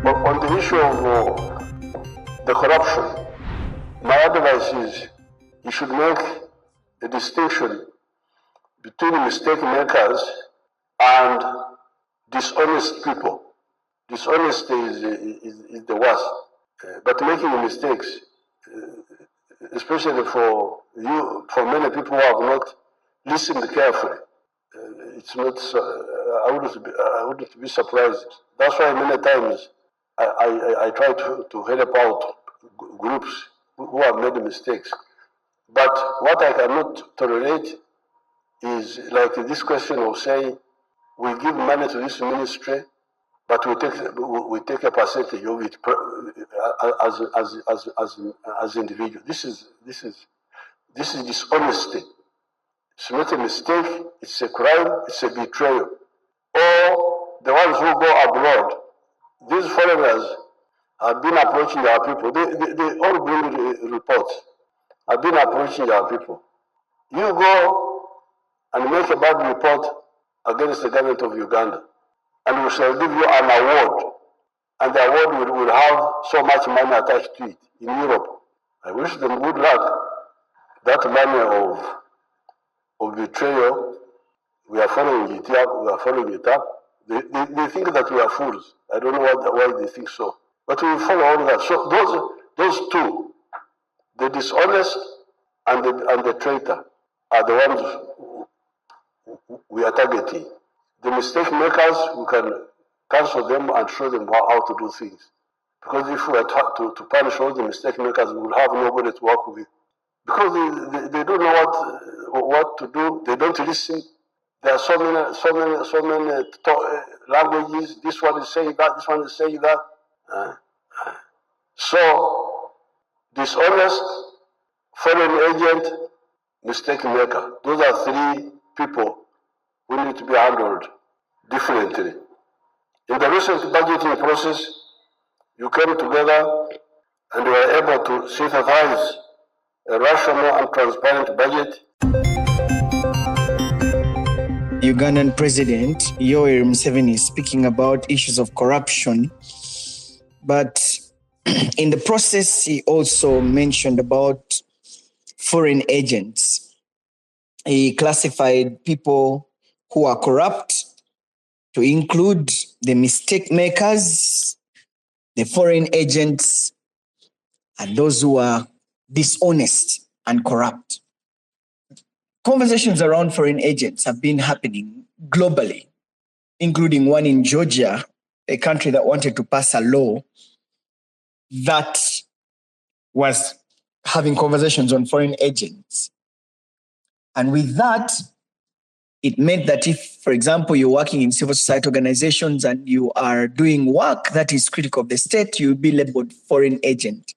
On the issue of the corruption, my advice is you should make a distinction between mistake makers and dishonest people. Dishonesty is the worst, but making mistakes, especially for many people who have not listened carefully, it's not. I wouldn't be surprised. That's why many times I try to help out groups who have made mistakes. But what I cannot tolerate is like this question of saying we give money to this ministry, but we take a percentage of it as individual. This is dishonesty. It's not a mistake. It's a crime. It's a betrayal. Or the ones who go abroad, these foreigners have been approaching our people. They all bring reports. Have been approaching our people. You go and make a bad report against the government of Uganda, and we shall give you an award, and the award will have so much money attached to it in Europe. I wish them good luck. That money of betrayal, we are following it up. They think that we are fools. I don't know why they think so. But we follow all that. So those two, the dishonest and the traitor, are the ones we are targeting. The mistake makers, we can cancel them and show them how to do things. Because if we are to punish all the mistake makers, we will have nobody to work with. Because they don't know what to do. They don't listen. There are so many languages. This one is saying that. This one is saying that. So dishonest, foreign agent, mistake maker. Those are three people who need to be handled differently. In the recent budgeting process, you came together and were able to synthesize a rational and transparent budget. Ugandan President Yoweri Museveni is speaking about issues of corruption, but in the process, he also mentioned about foreign agents. He classified people who are corrupt to include the mistake makers, the foreign agents, and those who are dishonest and corrupt. Conversations around foreign agents have been happening globally, including one in Georgia, a country that wanted to pass a law that was having conversations on foreign agents. And with that, it meant that if, for example, you're working in civil society organizations and you are doing work that is critical of the state, you'll be labeled foreign agent.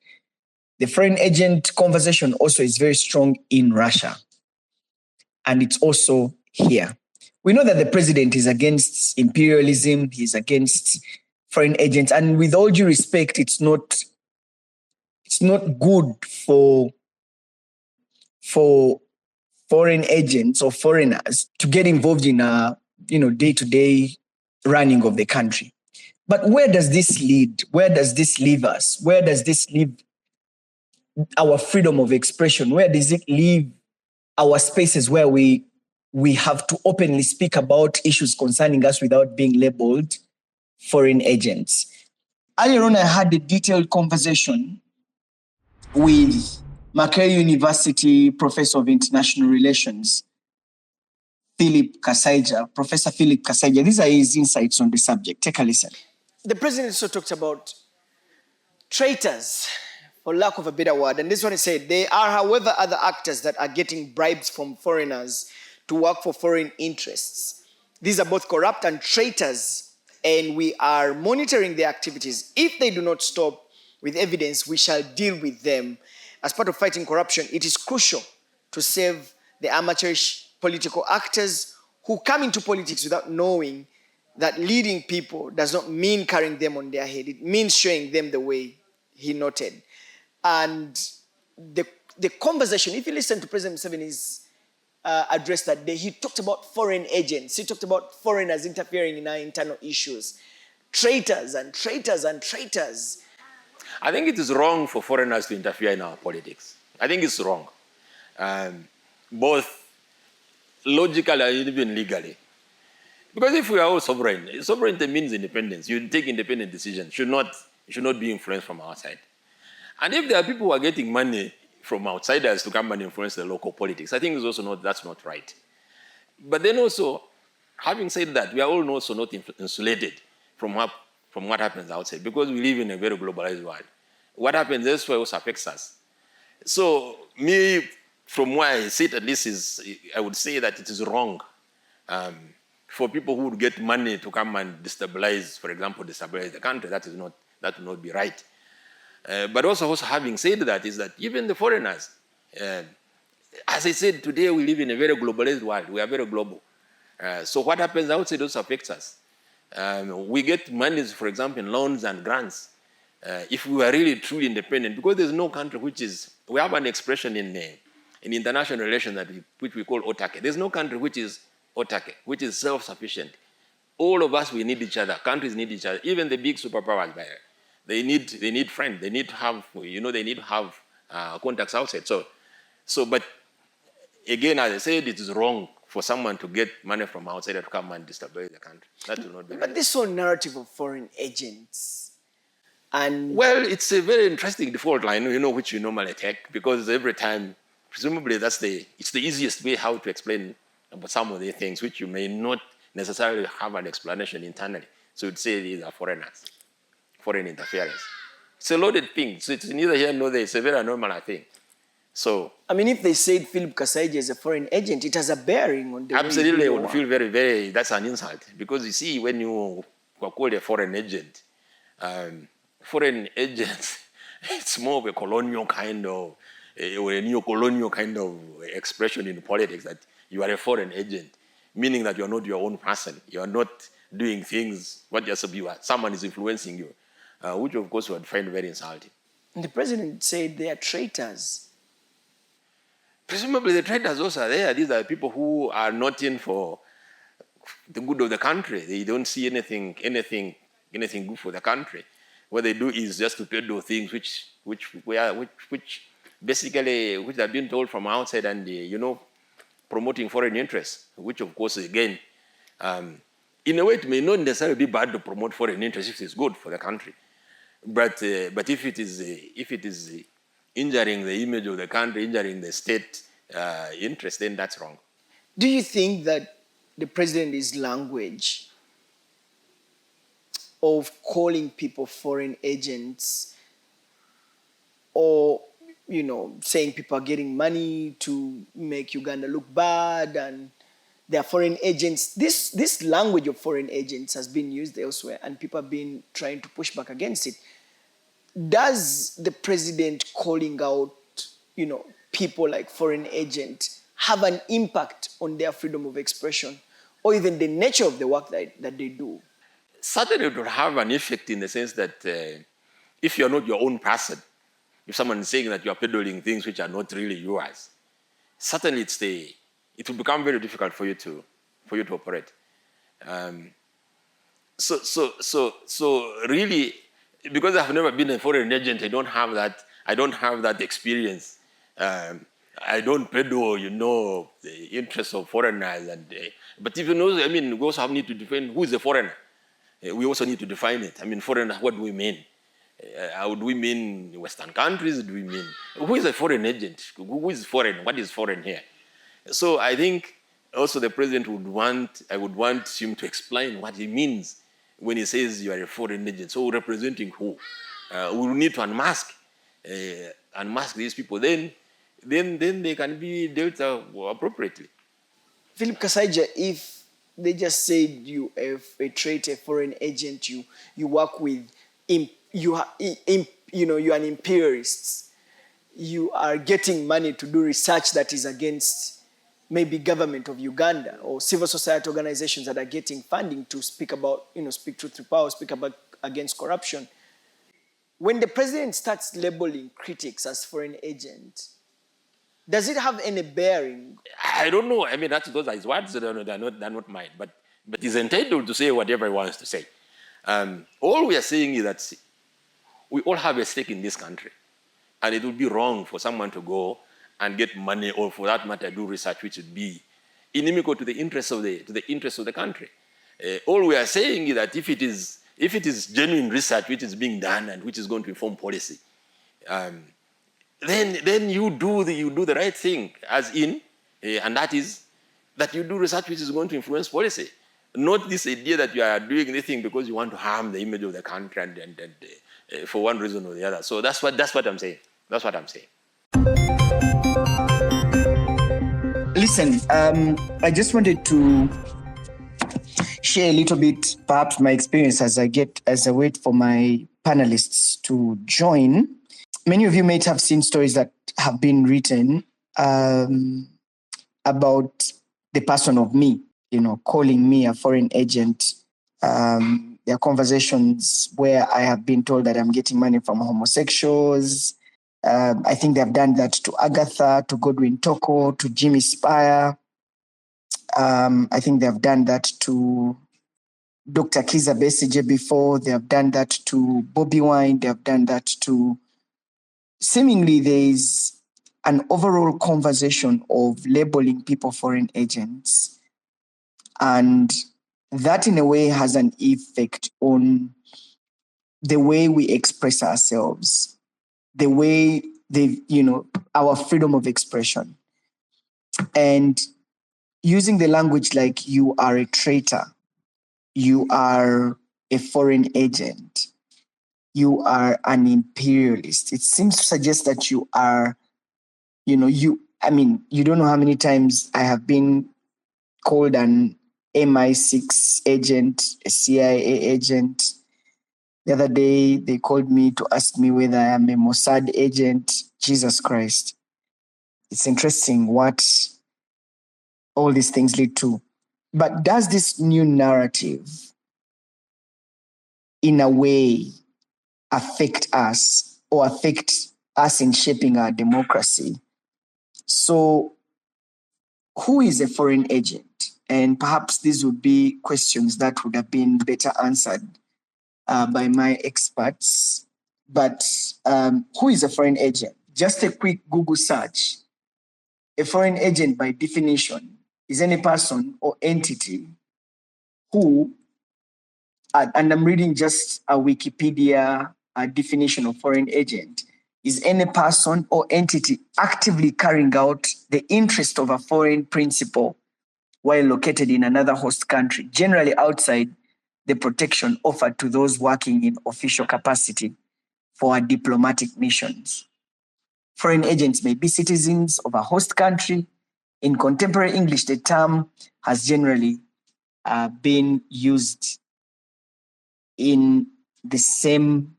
The foreign agent conversation also is very strong in Russia. And it's also here. We know that the president is against imperialism, he's against foreign agents, and with all due respect, it's not good for foreign agents or foreigners to get involved in day-to-day running of the country. But where does this lead? Where does this leave us? Where does this leave our freedom of expression? Where does it leave our spaces where we have to openly speak about issues concerning us without being labeled foreign agents? Earlier on, I had a detailed conversation with Makerere University Professor of International Relations, Professor Philip Kasaija. These are his insights on the subject. Take a listen. The president also talked about traitors, for lack of a better word. And this one he said, there are, however, other actors that are getting bribes from foreigners to work for foreign interests. These are both corrupt and traitors, and we are monitoring their activities. If they do not stop with evidence, we shall deal with them. As part of fighting corruption, it is crucial to save the amateurish political actors who come into politics without knowing that leading people does not mean carrying them on their head. It means showing them the way, he noted. And the conversation, if you listen to President Museveni's address that day, he talked about foreign agents. He talked about foreigners interfering in our internal issues. traitors and traitors and traitors. I think it is wrong for foreigners to interfere in our politics. I think it's wrong, both logically and even legally. Because if we are all sovereign, sovereignty means independence. You take independent decisions. Should not be influenced from outside. And if there are people who are getting money from outsiders to come and influence the local politics, I think it's also that's not right. But then also, having said that, we are all also not insulated from what happens outside, because we live in a very globalized world. What happens elsewhere also affects us. So me, from where I sit, at least, I would say that it is wrong for people who would get money to come and destabilize, for example, destabilize the country. That would not be right. But also having said that, is that even the foreigners, as I said, today we live in a very globalized world. We are very global. So what happens outside also affects us. We get monies, for example, in loans and grants. If we are really truly independent, because there's no country we have an expression in international relations which we call autarky. There's no country which is autarky, which is self-sufficient. All of us, we need each other. Countries need each other. Even the big superpowers, they need friends. They need to have, contacts outside. But again, as I said, it is wrong for someone to get money from outside to come and destabilize the country. That will not be right. But this whole narrative of foreign agents, and well, it's a very interesting default line, which you normally take, because every time, presumably, it's the easiest way how to explain about some of the things which you may not necessarily have an explanation internally. So you'd say these are foreigners, foreign interference. It's a loaded thing. So it's neither here nor there. It's a very normal thing. So, I mean, if they said Philip Kasaija is a foreign agent, it has a bearing on the absolutely, I way would feel very, very, that's an insult. Because you see, when you are called a foreign agent, it's more of a colonial kind of, or a neo-colonial kind of expression in politics, that you are a foreign agent, meaning that you are not your own person. You are not doing things, someone is influencing you, which of course you would find very insulting. And the president said they are traitors. Presumably the traitors also are there. These are people who are not in for the good of the country. They don't see anything good for the country. What they do is just to peddle things which have been told from outside, and promoting foreign interests, which of course again, in a way it may not necessarily be bad to promote foreign interests if it's good for the country, but if it is injuring the image of the country, injuring the state interest, then that's wrong. Do you think that the president's language of calling people foreign agents, or saying people are getting money to make Uganda look bad and they are foreign agents, this language of foreign agents has been used elsewhere and people have been trying to push back against it. Does the president calling out, people like foreign agent have an impact on their freedom of expression, or even the nature of the work that they do? Certainly it will have an effect, in the sense that if you're not your own person, if someone is saying that you are peddling things which are not really yours, certainly it will become very difficult for you to operate. So really, because I've never been a foreign agent, I don't have that experience. I don't peddle, the interests of foreigners. But if we also need to define who is a foreigner. We also need to define it. Foreigner, what do we mean? Do we mean Western countries? Do we mean, who is a foreign agent? Who is foreign? What is foreign here? So I think also the president I would want him to explain what he means when he says you are a foreign agent. So representing who? We will need to unmask these people. Then they can be dealt appropriately. Philip Kasaija, if they just said you are a traitor, foreign agent, you work with, you are an imperialist, you are getting money to do research that is against maybe government of Uganda or civil society organizations that are getting funding to speak about, speak truth to power, speak about against corruption. When the president starts labeling critics as foreign agents, does it have any bearing? I don't know. Those are his words. They're not mine. But he's entitled to say whatever he wants to say. All we are saying is that we all have a stake in this country. And it would be wrong for someone to go and get money, or for that matter, do research which would be inimical to the interests of the country. All we are saying is that if it is genuine research which is being done and which is going to inform policy, then you do the right thing, as in, and that is that you do research which is going to influence policy. Not this idea that you are doing anything because you want to harm the image of the country and for one reason or the other. So that's what I'm saying. That's what I'm saying. Listen, I just wanted to share a little bit, perhaps my experience as I wait for my panelists to join. Many of you might have seen stories that have been written about the person of me, calling me a foreign agent. There are conversations where I have been told that I'm getting money from homosexuals. I think they have done that to Agatha, to Godwin Toko, to Jimmy Spire. I think they have done that to Dr. Kiza Besigye before. They have done that to Bobby Wine. They have done that to... Seemingly, there is an overall conversation of labeling people foreign agents. And that, in a way, has an effect on the way we express ourselves, the way our freedom of expression. And using the language like you are a traitor, you are a foreign agent, you are an imperialist. It seems to suggest that you are, you don't know how many times I have been called an MI6 agent, a CIA agent. The other day, they called me to ask me whether I am a Mossad agent. Jesus Christ. It's interesting what all these things lead to. But does this new narrative, in a way, affect us in shaping our democracy? So, who is a foreign agent? And perhaps these would be questions that would have been better answered by my experts. But who is a foreign agent? Just a quick Google search. A foreign agent, by definition, is any person or entity who, and I'm reading just a Wikipedia definition of foreign agent, is any person or entity actively carrying out the interest of a foreign principal while located in another host country, generally outside the protection offered to those working in official capacity for diplomatic missions. Foreign agents may be citizens of a host country. In contemporary English, the term has generally been used in the same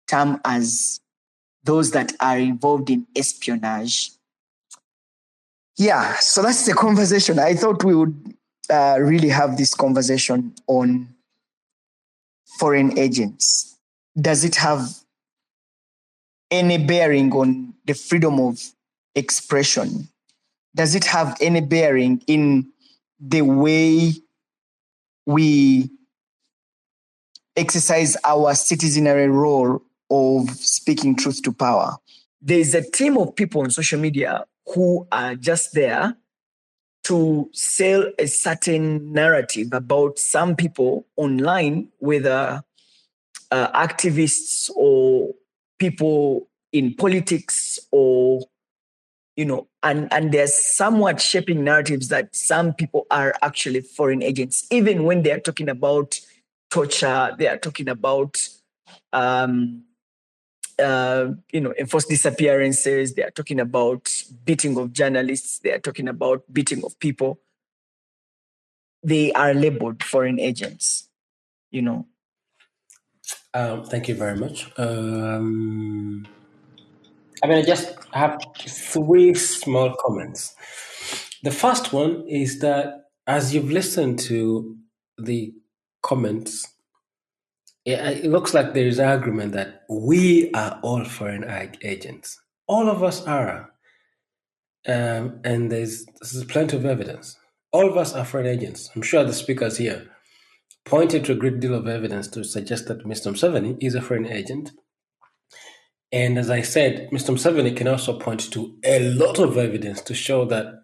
term as those that are involved in espionage. Yeah, so that's the conversation. I thought we would really have this conversation on foreign agents. Does it have any bearing on the freedom of expression? Does it have any bearing in the way we exercise our citizenry role of speaking truth to power? There's a team of people on social media who are just there to sell a certain narrative about some people online, whether activists or people in politics, or and they're somewhat shaping narratives that some people are actually foreign agents, even when they are talking about torture, they are talking about enforced disappearances, they are talking about beating of journalists, they are talking about beating of people. They are labeled foreign agents, Thank you very much. I just have three small comments. The first one is that as you've listened to the comments, it looks like there is an agreement that we are all foreign agents. All of us are. And this is plenty of evidence. All of us are foreign agents. I'm sure the speakers here pointed to a great deal of evidence to suggest that Mr. Museveni is a foreign agent. And as I said, Mr. Museveni can also point to a lot of evidence to show that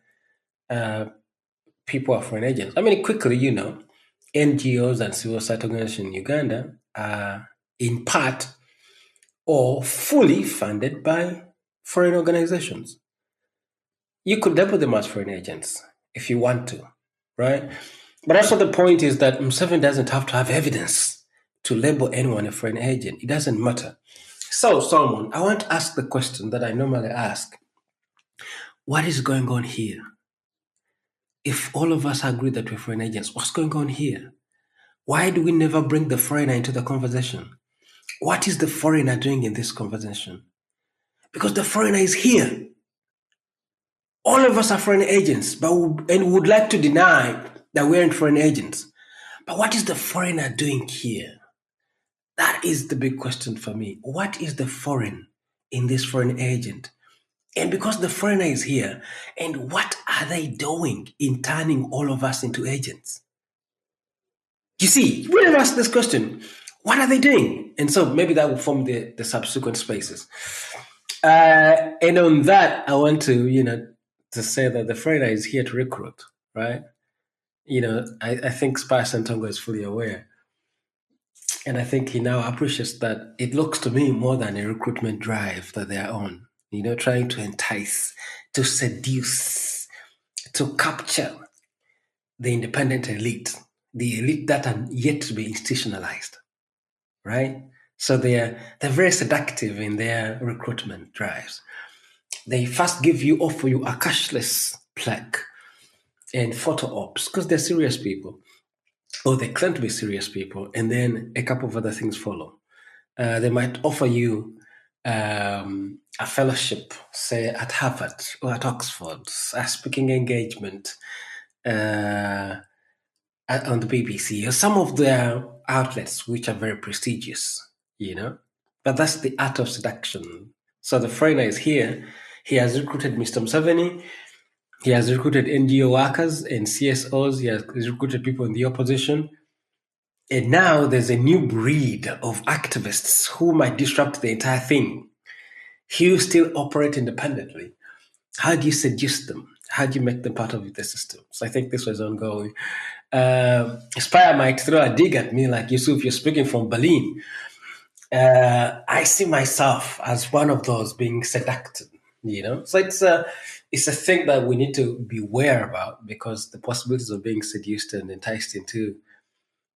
people are foreign agents. I mean, quickly, NGOs and civil society organizations in Uganda are in part or fully funded by foreign organizations. You could label them as foreign agents if you want to, right? But also the point is that Museveni doesn't have to have evidence to label anyone a foreign agent. It doesn't matter. So, Solomon, I want to ask the question that I normally ask. What is going on here? If all of us agree that we're foreign agents, what's going on here? Why do we never bring the foreigner into the conversation? What is the foreigner doing in this conversation? Because the foreigner is here. All of us are foreign agents, and we would like to deny that we aren't foreign agents. But what is the foreigner doing here? That is the big question for me. What is the foreign in this foreign agent? And because the foreigner is here, and what are they doing in turning all of us into agents? You see, we never ask this question. What are they doing? And so maybe that will form the subsequent spaces. And on that, I want to, to say that the foreigner is here to recruit, right? I think Spire Ssentongo is fully aware. And I think he now appreciates that it looks to me more than a recruitment drive that they are on, trying to entice, to seduce, to capture the independent elite, the elite that are yet to be institutionalized, right? So they're very seductive in their recruitment drives. They first offer you a cashless plaque and photo ops because they're serious people. Or they claim to be serious people, and then a couple of other things follow. They might offer you a fellowship, say at Harvard or at Oxford, a speaking engagement on the BBC, or some of their outlets which are very prestigious, But that's the art of seduction. So the foreigner is here. He has recruited Mr. Museveni. He has recruited NGO workers and CSOs. He has recruited people in the opposition. And now there's a new breed of activists who might disrupt the entire thing. He will still operate independently. How do you seduce them? How do you make them part of the system? So I think this was ongoing. Spire might throw a dig at me like, Yusuf, you're speaking from Berlin. I see myself as one of those being seduced, So it's a thing that we need to be aware about because the possibilities of being seduced and enticed into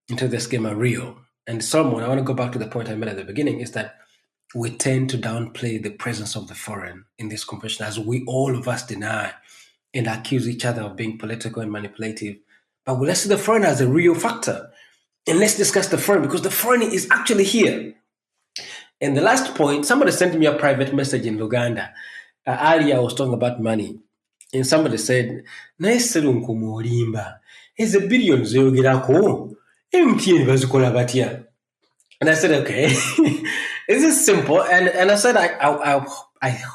this game are real. And Solomon, I want to go back to the point I made at the beginning, is that we tend to downplay the presence of the foreign in this conversation as all of us deny and accuse each other of being political and manipulative. But let's see the foreign as a real factor. And let's discuss the foreign because the foreign is actually here. And the last point, somebody sent me a private message in Uganda. Earlier I was talking about money. And somebody said, naye Serunkuma olimba, ezo billions zoyogerako, MTN bazikola batya? And I said, okay, this is simple. And I said,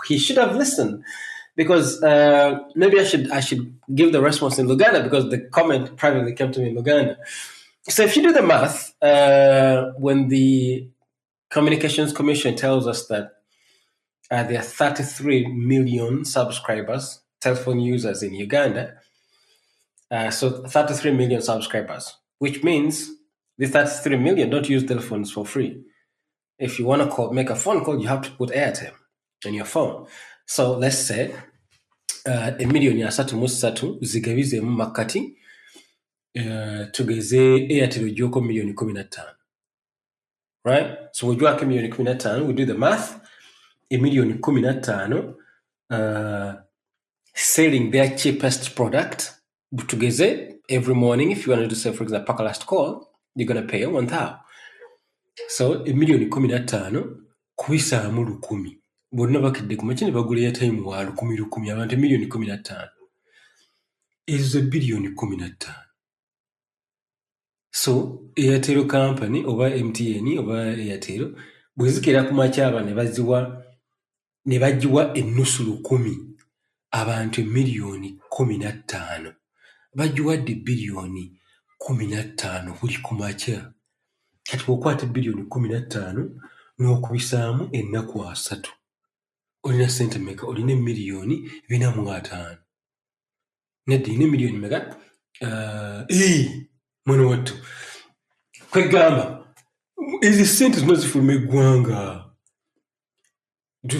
he should have listened because maybe I should give the response in Uganda because the comment privately came to me in Uganda. So if you do the math, when the Communications Commission tells us that there are 33 million subscribers, telephone users in Uganda, so 33 million subscribers, which means the 33 million don't use telephones for free. If you want to make a phone call, you have to put airtime on your phone. So let's say 1,330,000 zigabizemu makati tugeze Airtel ojjoko 1,15,000. Right? So we do 1,15,000, we do the math, 1,15,000 selling their cheapest product tugeze every morning. If you want to say, for example, pack a last call, you're going to pay 1,000. So 1,15,000 kubisaamu 1,000. Bonna bakidde ku makini bagula airtime wa 1,000 abantu 1,15,000. Ezo billion 15. So Airtel company oba MTN oba Airtel bwezikira ku makyaba ne bagiwa ennusu 1,000 abantu 1,15,000 bagiwadde billion 15 buli kumakya. Kati bw'okwata biliyoni 15 n'okubisaamu ennaku 3 olina sente meka? Olina miliyoni 405. Nedda olina miliyoni meka? Mwana wattu kwegamba ezo sente zino zifuluma eggwanga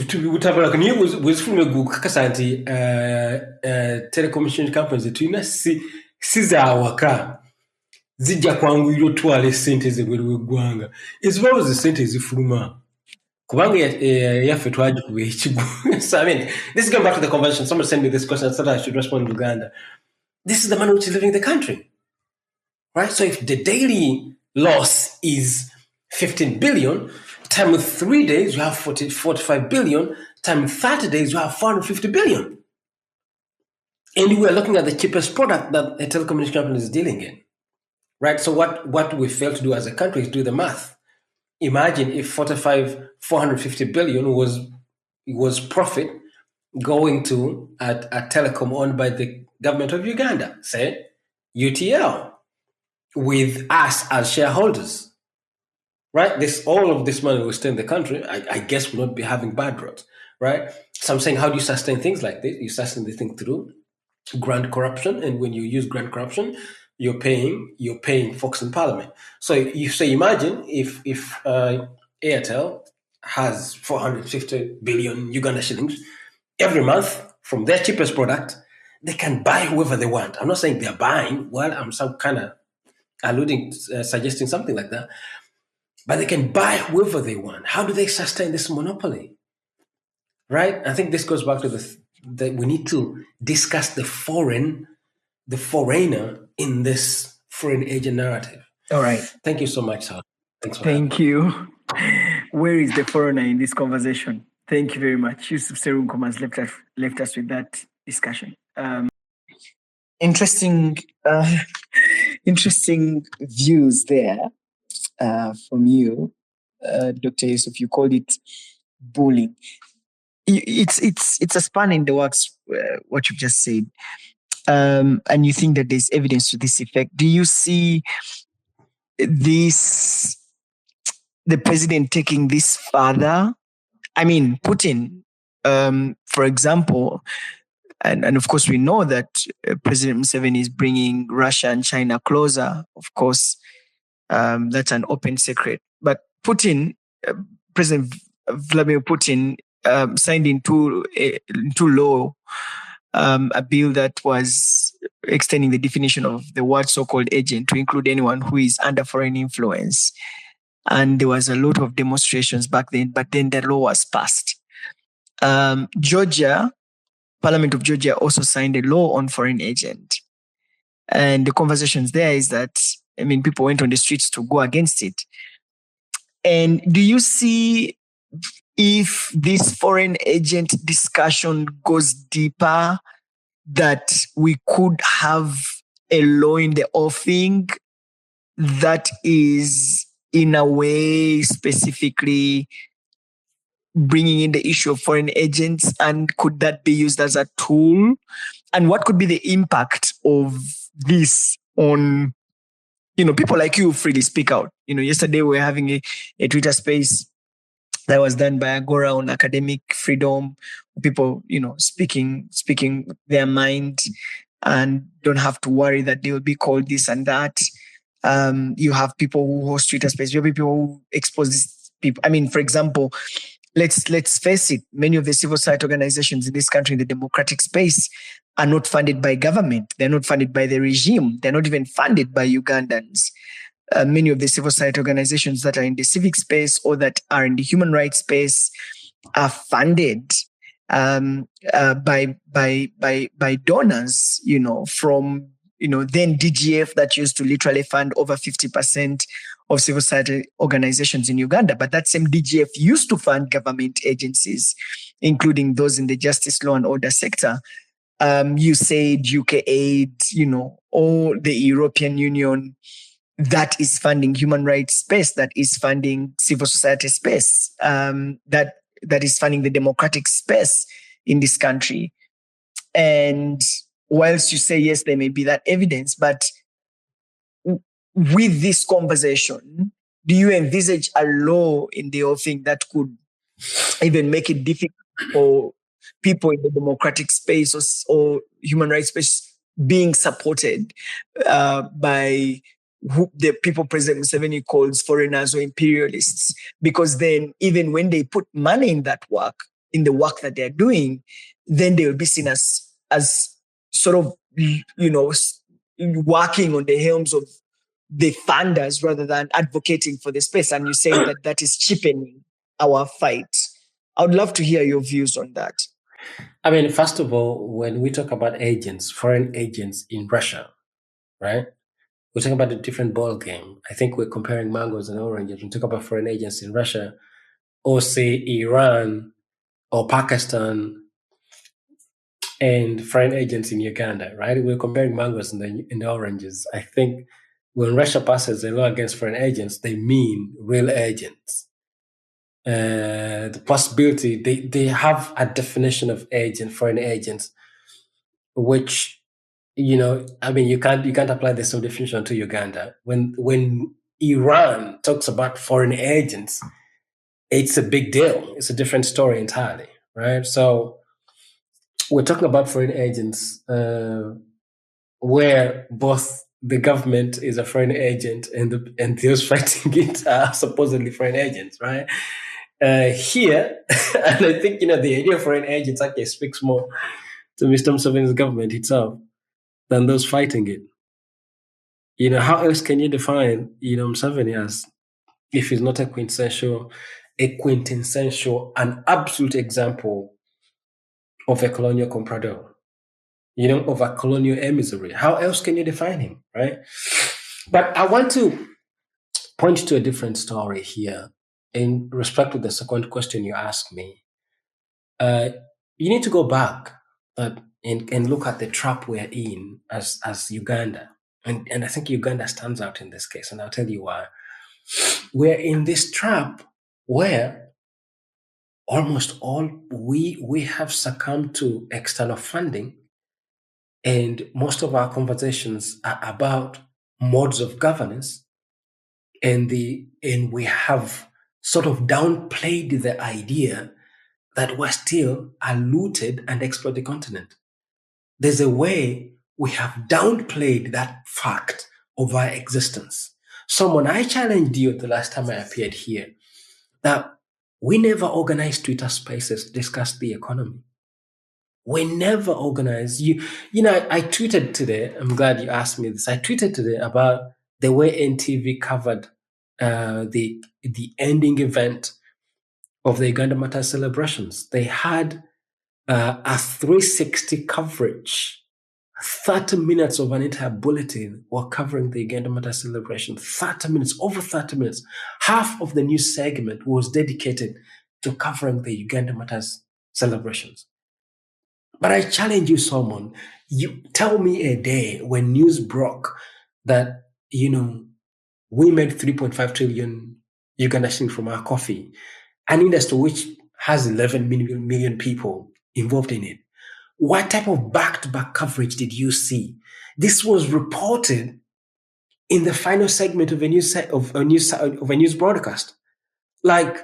tubutabalako naye bwezifuluma eggwanga kakasa nti telecommunication companies zetulina si zaawaka zijja kwanguyira otwala esente zebweru w'eggwanga. Ezibawo ze sente ezifuluma kubanga yaffe twagikuba ekigu. So I mean, this is going back to the convention. Somebody sent me this question. I said I should respond in Uganda. This is the money which is leaving the country, right? So if the daily loss is 15 billion, times 3 days, you have 45 billion, times 30 days, you have 450 billion. And we are looking at the cheapest product that a telecommunication company is dealing in, right? So what we fail to do as a country is do the math. Imagine if 450 billion was profit going to a telecom owned by the government of Uganda, say UTL, with us as shareholders, right? All of this money will stay in the country. I guess we'll not be having bad roads, right? So I'm saying, how do you sustain things like this? You sustain this thing through grand corruption, and when you use grand corruption, you're paying folks in parliament. So you say, imagine if Airtel has 450 billion Uganda shillings every month from their cheapest product, they can buy whoever they want. I'm not saying they're buying. Well, I'm some kind of suggesting something like that. But they can buy whoever they want. How do they sustain this monopoly? Right? I think this goes back to that we need to discuss the foreigner in this foreign agent narrative. All right. Thank you so much, sir. Thank you. Where is the foreigner in this conversation? Thank you very much. Yusuf Serunkuma has left us with that discussion. Interesting views there from you, Dr. Yusuf. You called it bullying. It's a span in the works, what you've just said. And you think that there's evidence to this effect. Do you see the president taking this further? I mean, Putin, for example, and of course we know that President Museveni is bringing Russia and China closer. Of course, that's an open secret. But Putin, President Vladimir Putin, signed into law a bill that was extending the definition of the word so-called agent to include anyone who is under foreign influence. And there was a lot of demonstrations back then, but then the law was passed. Georgia, Parliament of Georgia also signed a law on foreign agent. And the conversations there is that, I mean, people went on the streets to go against it. And do you see if this foreign agent discussion goes deeper, that we could have a law in the offing that is in a way specifically bringing in the issue of foreign agents, and could that be used as a tool? And what could be the impact of this on, people like you freely speak out? Yesterday we were having a Twitter space that was done by Agora on academic freedom. People, speaking their mind and don't have to worry that they will be called this and that. You have people who host Twitter space. You have people who expose these people. I mean, for example, let's face it, many of the civil society organizations in this country, in the democratic space, are not funded by government. They're not funded by the regime. They're not even funded by Ugandans. Many of the civil society organizations that are in the civic space or that are in the human rights space are funded by donors, from then DGF, that used to literally fund over 50% of civil society organizations in Uganda. But that same DGF used to fund government agencies, including those in the justice, law and order sector. USAID, UKAID, or the European Union, that is funding human rights space, that is funding civil society space, that is funding the democratic space in this country. And whilst you say, yes, there may be that evidence, but with this conversation, do you envisage a law in the whole thing that could even make it difficult for people in the democratic space or human rights space being supported by who the people President Museveni calls foreigners or imperialists? Because then even when they put money in that work, in the work that they're doing, then they will be seen as sort of, working on the helms of the funders rather than advocating for the space. And you say that is cheapening our fight. I would love to hear your views on that. I mean, first of all, when we talk about agents, foreign agents in Russia, right? We're talking about a different ball game. I think we're comparing mangoes and oranges. When we talk about foreign agents in Russia, or say Iran or Pakistan, and foreign agents in Uganda, right? We're comparing mangoes and the oranges. I think when Russia passes a law against foreign agents, they mean real agents. The possibility, they have a definition of agent, foreign agents, which, I mean, you can't apply the same definition to Uganda. When Iran talks about foreign agents, it's a big deal. It's a different story entirely, right? So we're talking about foreign agents where both the government is a foreign agent and those fighting it are supposedly foreign agents, right? Here, and I think, the idea of foreign agents actually speaks more to Mr. Museveni's government itself than those fighting it. How else can you define, Museveni as, if he's not a quintessential, an absolute example of a colonial comprador, of a colonial emissary? How else can you define him, right? But I want to point to a different story here in respect to the second question you asked me. You need to go back and look at the trap we're in as Uganda. And I think Uganda stands out in this case, and I'll tell you why. We're in this trap where almost all we have succumbed to external funding, and most of our conversations are about modes of governance, and we have sort of downplayed the idea that we're still a looted and exploited continent. There's a way we have downplayed that fact of our existence. When I challenged you the last time I appeared here that we never organized Twitter spaces to discuss the economy. We never organized. I tweeted today, I'm glad you asked me this. I tweeted today about the way NTV covered the ending event of the Uganda Matters celebrations. They had a 360 coverage. 30 minutes of an entire bulletin were covering the Uganda Matters celebration. 30 minutes, over 30 minutes. Half of the news segment was dedicated to covering the Uganda Matters celebrations. But I challenge you, someone, you tell me a day when news broke that, we made 3.5 trillion Uganda shillings from our coffee, an industry which has 11 million people involved in it. What type of back-to-back coverage did you see? This was reported in the final segment of a news broadcast. Like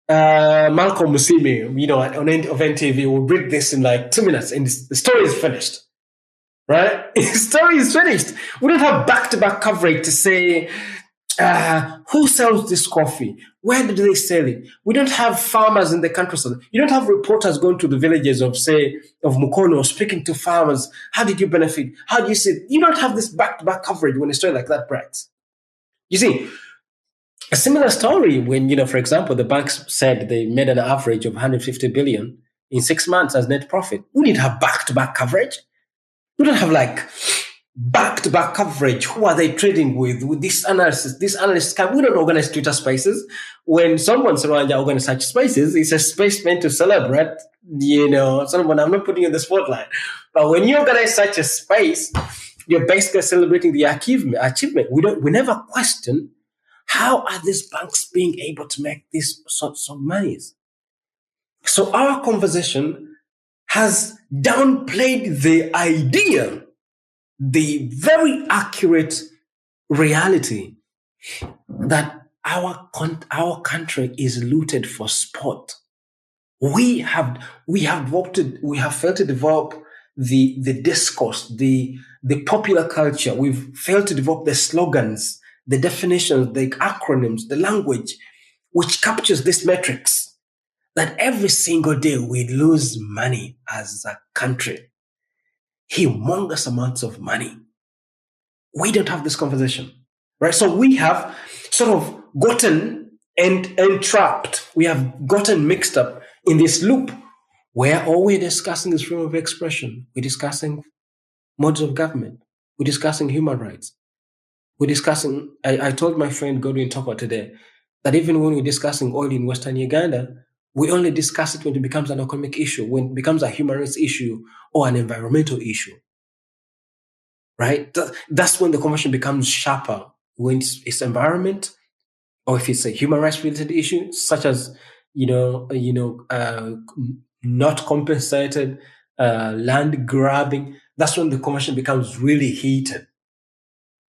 Malcolm Musimi, of NTV will read this in like 2 minutes, and the story is finished. Right? The story is finished. We don't have back-to-back coverage to say who sells this coffee? Where do they sell it? We don't have farmers in the countryside. You don't have reporters going to the villages of Mukono, speaking to farmers. How did you benefit? How do you see it? You don't have this back-to-back coverage when a story like that breaks. You see, a similar story when, for example, the banks said they made an average of 150 billion in 6 months as net profit. We didn't have back-to-back coverage. We don't have back-to-back coverage. Who are they trading with this analysis? This analysts we don't organize Twitter spaces. When someone organizes such spaces, it's a space meant to celebrate, someone, I'm not putting you in the spotlight. But when you organize such a space, you're basically celebrating the achievement. We never question how are these banks being able to make these sorts of monies. So our conversation has downplayed the idea, the very accurate reality that our country is looted for sport. We have failed to develop the discourse, the popular culture. We've failed to develop the slogans, the definitions, the acronyms, the language, which captures these metrics, that every single day we lose money as a country, humongous amounts of money. We don't have this conversation, right? So we have sort of gotten entrapped. We have gotten mixed up in this loop where all we're discussing is freedom of expression. We're discussing modes of government. We're discussing human rights. We're discussing, I told my friend Godwin Toko today that even when we're discussing oil in Western Uganda, we only discuss it when it becomes an economic issue, when it becomes a human rights issue or an environmental issue. Right? That's when the conversation becomes sharper, when it's environment, or if it's a human rights related issue, such as not compensated land grabbing. That's when the conversation becomes really heated,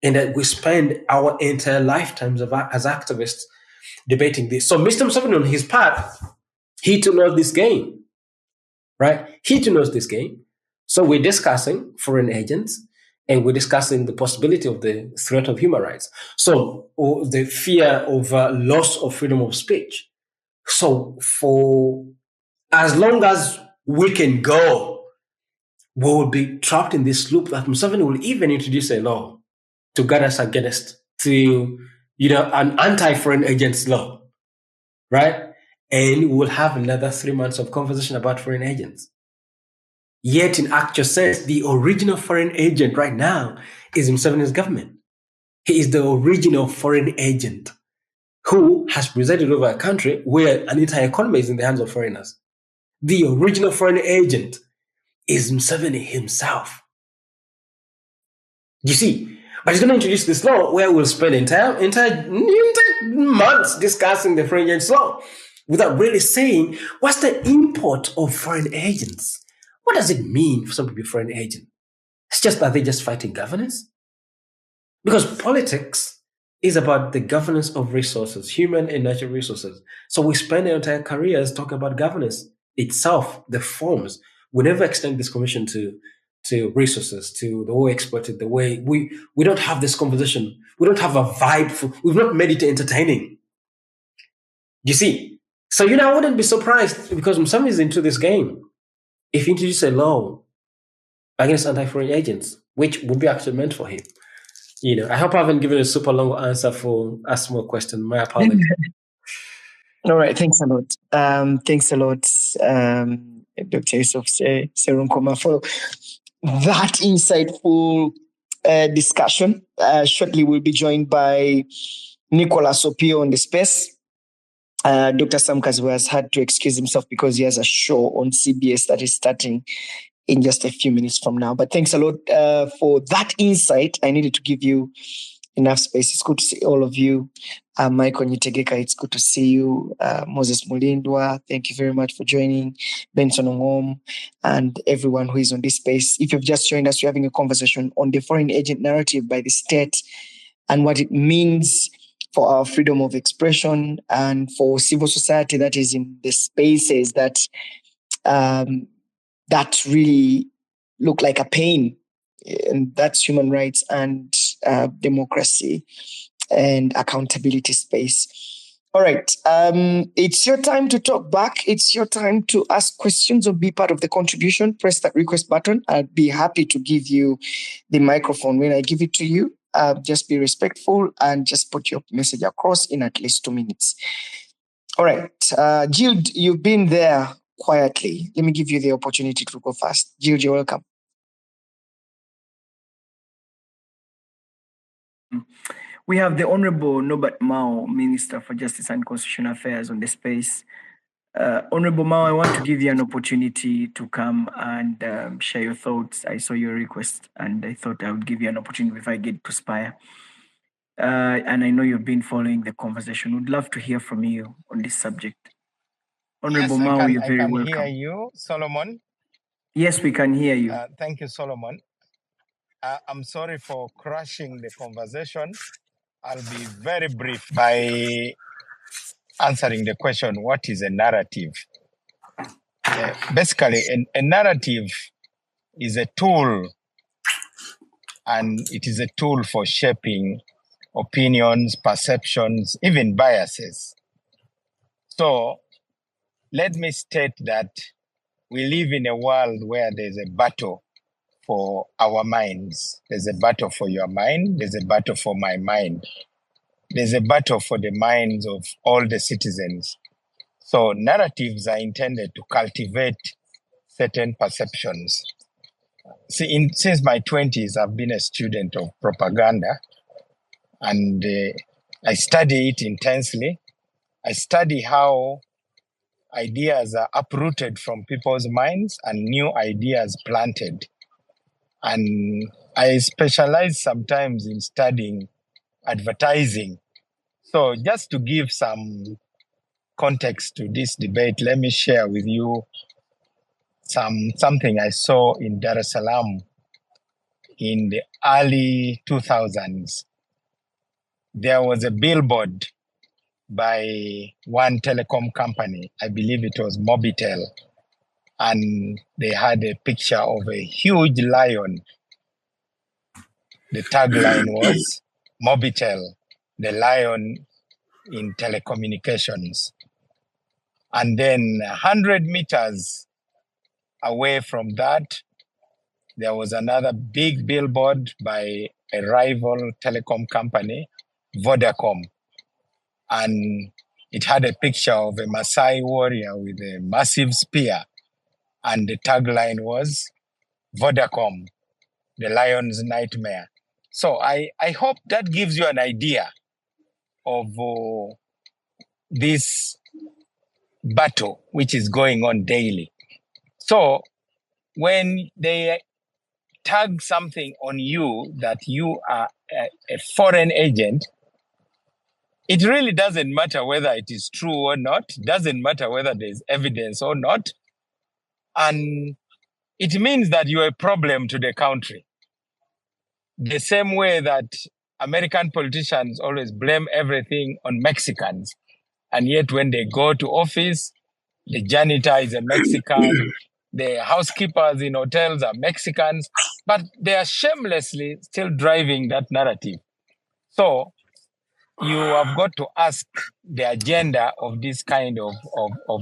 and that we spend our entire lifetimes as activists debating this. So Mr. Museveni, on his part, he too knows this game, right? He too knows this game. So we're discussing foreign agents. And we're discussing the possibility of the threat of human rights. So, or the fear of loss of freedom of speech. So for as long as we can go, we will be trapped in this loop that Museveni will even introduce a law to guard us against, to, an anti-foreign agents law, right? And we'll have another 3 months of conversation about foreign agents. Yet, in actual sense, the original foreign agent right now is Museveni's government. He is the original foreign agent who has presided over a country where an entire economy is in the hands of foreigners. The original foreign agent is Museveni himself. You see, but he's going to introduce this law where we'll spend entire months discussing the foreign agents law without really saying what's the import of foreign agents. What does it mean for someone to be a foreign agent? It's just that they're just fighting governance. Because politics is about the governance of resources, human and natural resources. So we spend our entire careers talking about governance itself, the forms. We never extend this conversation to resources, to the way exploited, the way we don't have this conversation. We don't have a vibe. We've not made it entertaining. You see? So, I wouldn't be surprised because Museveni is into this game. If he introduces a law against anti-foreign agents, which would be actually meant for him. I hope I haven't given a super long answer for a small question. My apologies. All right. Thanks a lot. Thanks a lot, Dr. Yusuf Serunkuma, for that insightful discussion. Shortly, we'll be joined by Nicholas Opiyo on the space. Dr. Sam Kajura has had to excuse himself because he has a show on CBS that is starting in just a few minutes from now. But thanks a lot for that insight. I needed to give you enough space. It's good to see all of you. Michael Nyitegeka, it's good to see you. Moses Mulindwa, thank you very much for joining. Benson Ongom, and everyone who is on this space. If you've just joined us, we're having a conversation on the foreign agent narrative by the state and what it means for our freedom of expression and for civil society that is in the spaces that that really look like a pain. And that's human rights and democracy and accountability space. All right. It's your time to talk back. It's your time to ask questions or be part of the contribution. Press that request button. I'll be happy to give you the microphone. When I give it to you, just be respectful and just put your message across in at least 2 minutes. All right. Jill, you've been there quietly. Let me give you the opportunity to go first. Jill, you're welcome. We have the Honorable Norbert Mao, Minister for Justice and Constitutional Affairs, on the space. Honorable Mao, I want to give you an opportunity to come and share your thoughts. I saw your request and I thought I would give you an opportunity if I get to Spire. And I know you've been following the conversation. Would love to hear from you on this subject. Honorable Mao, you're very welcome. I can hear you, Solomon. Yes, we can hear you. Thank you, Solomon. I'm sorry for crashing the conversation. I'll be very brief by answering the question, what is a narrative? Basically, a narrative is a tool, and it is a tool for shaping opinions, perceptions, even biases. So let me state that we live in a world where there's a battle for our minds. There's a battle for your mind. There's a battle for my mind. There's a battle for the minds of all the citizens. So narratives are intended to cultivate certain perceptions. See, since my 20s, I've been a student of propaganda, and I study it intensely. I study how ideas are uprooted from people's minds and new ideas planted. And I specialize sometimes in studying advertising. So just to give some context to this debate, let me share with you something I saw in Dar es Salaam in the early 2000s. There was a billboard by one telecom company. I believe it was Mobitel. And they had a picture of a huge lion. The tagline was Mobitel, the lion in telecommunications. And then 100 meters away from that, there was another big billboard by a rival telecom company, Vodacom. And it had a picture of a Maasai warrior with a massive spear. And the tagline was Vodacom, the lion's nightmare. So I hope that gives you an idea of this battle which is going on daily. So when they tag something on you that you are a foreign agent, it really doesn't matter whether it is true or not. It doesn't matter whether there's evidence or not. And it means that you're a problem to the country. The same way that American politicians always blame everything on Mexicans. And yet when they go to office, the janitor is a Mexican, the housekeepers in hotels are Mexicans, but they are shamelessly still driving that narrative. So you have got to ask the agenda of this kind of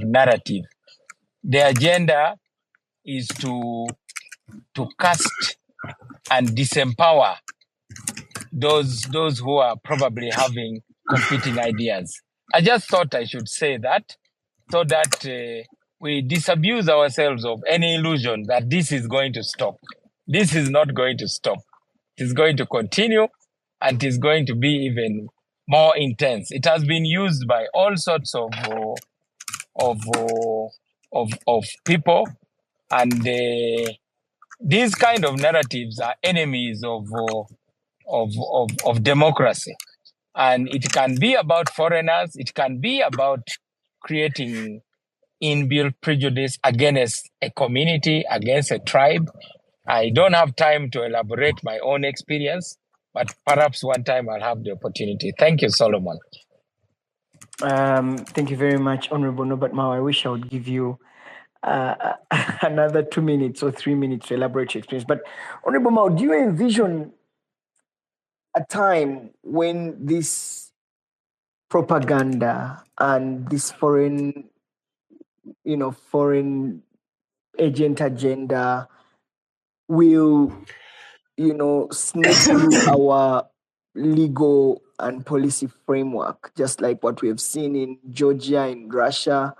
narrative. The agenda is to cast and disempower those who are probably having competing ideas. I just thought I should say that so that we disabuse ourselves of any illusion that this is going to stop. This is not going to stop. It is going to continue, and it is going to be even more intense. It has been used by all sorts of people, and these kind of narratives are enemies of democracy. And it can be about foreigners. It can be about creating inbuilt prejudice against a community, against a tribe. I don't have time to elaborate my own experience, but perhaps one time I'll have the opportunity. Thank you, Solomon. Thank you very much, Honorable Norbert Mao. I wish I would give you another 2 minutes or 3 minutes to elaborate your experience. But Honorable Mao, do you envision a time when this propaganda and this foreign agent agenda will, sneak through our legal and policy framework, just like what we have seen in Georgia, in Russia,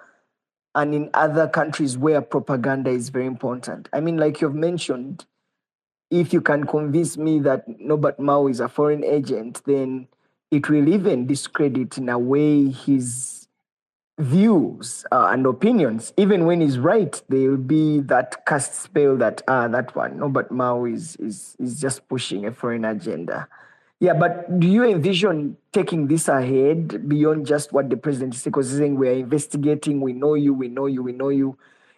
and in other countries where propaganda is very important? I mean, like you've mentioned, if you can convince me that Norbert Mao is a foreign agent, then it will even discredit in a way his views and opinions. Even when he's right, there will be that cast spell that that one, Norbert Mao is just pushing a foreign agenda. Yeah, but do you envision taking this ahead beyond just what the president is saying? Because he's saying we are investigating, we know you.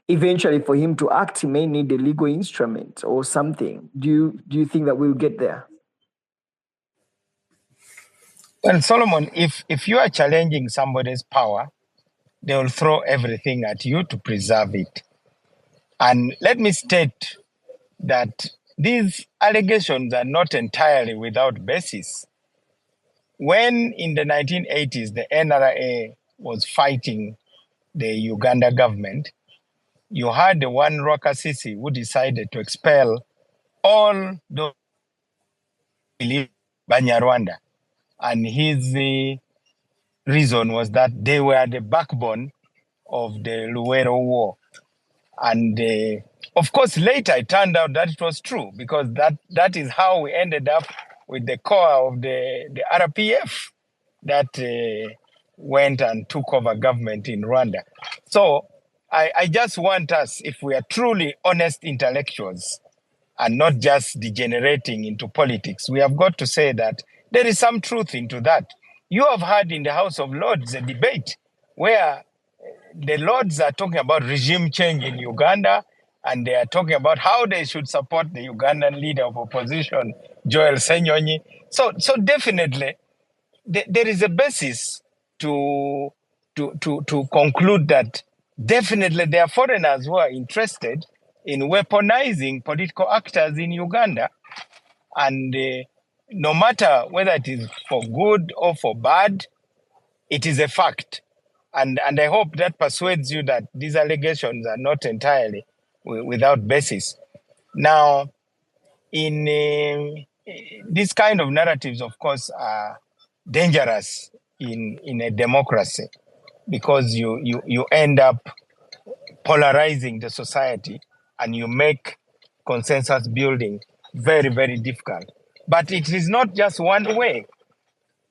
eventually for him to act, he may need a legal instrument or something. Do you think that we'll get there? Well, Solomon, if you are challenging somebody's power, they will throw everything at you to preserve it. And let me state that these allegations are not entirely without basis. When in the 1980s, the NRA was fighting the Uganda government, you had the one Rwakasisi who decided to expel all those Banyarwanda. And his reason was that they were the backbone of the Luwero War. And of course, later it turned out that it was true, because that is how we ended up with the core of the RPF that went and took over government in Rwanda. So I just want us, if we are truly honest intellectuals and not just degenerating into politics, we have got to say that there is some truth into that. You have had in the House of Lords a debate where the Lords are talking about regime change in Uganda, and they are talking about how they should support the Ugandan leader of opposition, Joel Senyonyi. So definitely, there is a basis to conclude that definitely there are foreigners who are interested in weaponizing political actors in Uganda, and no matter whether it is for good or for bad, it is a fact. And I hope that persuades you that these allegations are not entirely without basis. Now, in these kind of narratives, of course, are dangerous in a democracy, because you end up polarizing the society and you make consensus building very, very difficult. But it is not just one way.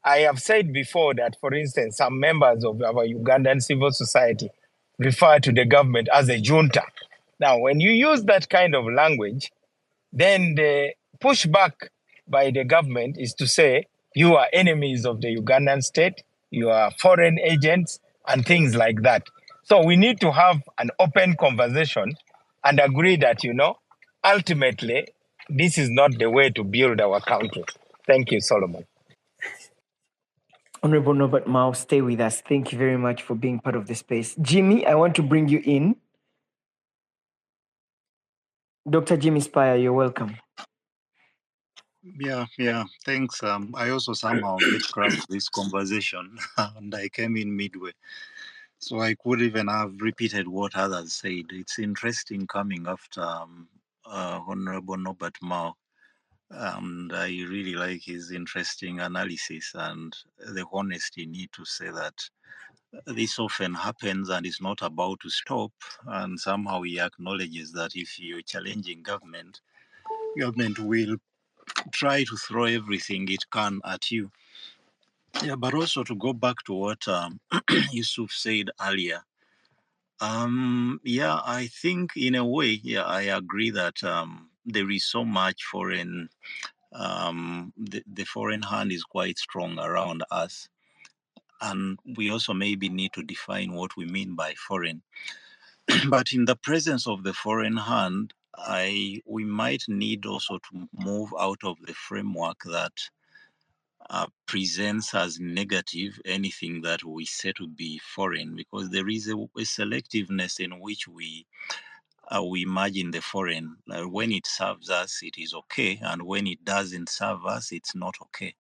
I have said before that, for instance, some members of our Ugandan civil society refer to the government as a junta. Now, when you use that kind of language, then the pushback by the government is to say you are enemies of the Ugandan state, you are foreign agents, and things like that. So we need to have an open conversation and agree that, ultimately, this is not the way to build our country. Thank you, Solomon. Honorable Norbert Mao, stay with us. Thank you very much for being part of the space. Jimmy, I want to bring you in. Dr. Jimmy Spire, you're welcome. Yeah, thanks. I also somehow get crushed this conversation and I came in midway. So I could even have repeated what others said. It's interesting coming after Honorable Norbert Mao. And I really like his interesting analysis and the honesty need to say that this often happens and is not about to stop. And somehow he acknowledges that if you're challenging government will try to throw everything it can at you. Yeah, but also to go back to what Yusuf said earlier. I think in a way, I agree that there is so much foreign. The foreign hand is quite strong around us, and we also maybe need to define what we mean by foreign. But in the presence of the foreign hand, we might need also to move out of the framework that presents as negative anything that we say to be foreign, because there is a selectiveness in which we imagine the foreign. When it serves us, it is okay, and when it doesn't serve us, it's not okay.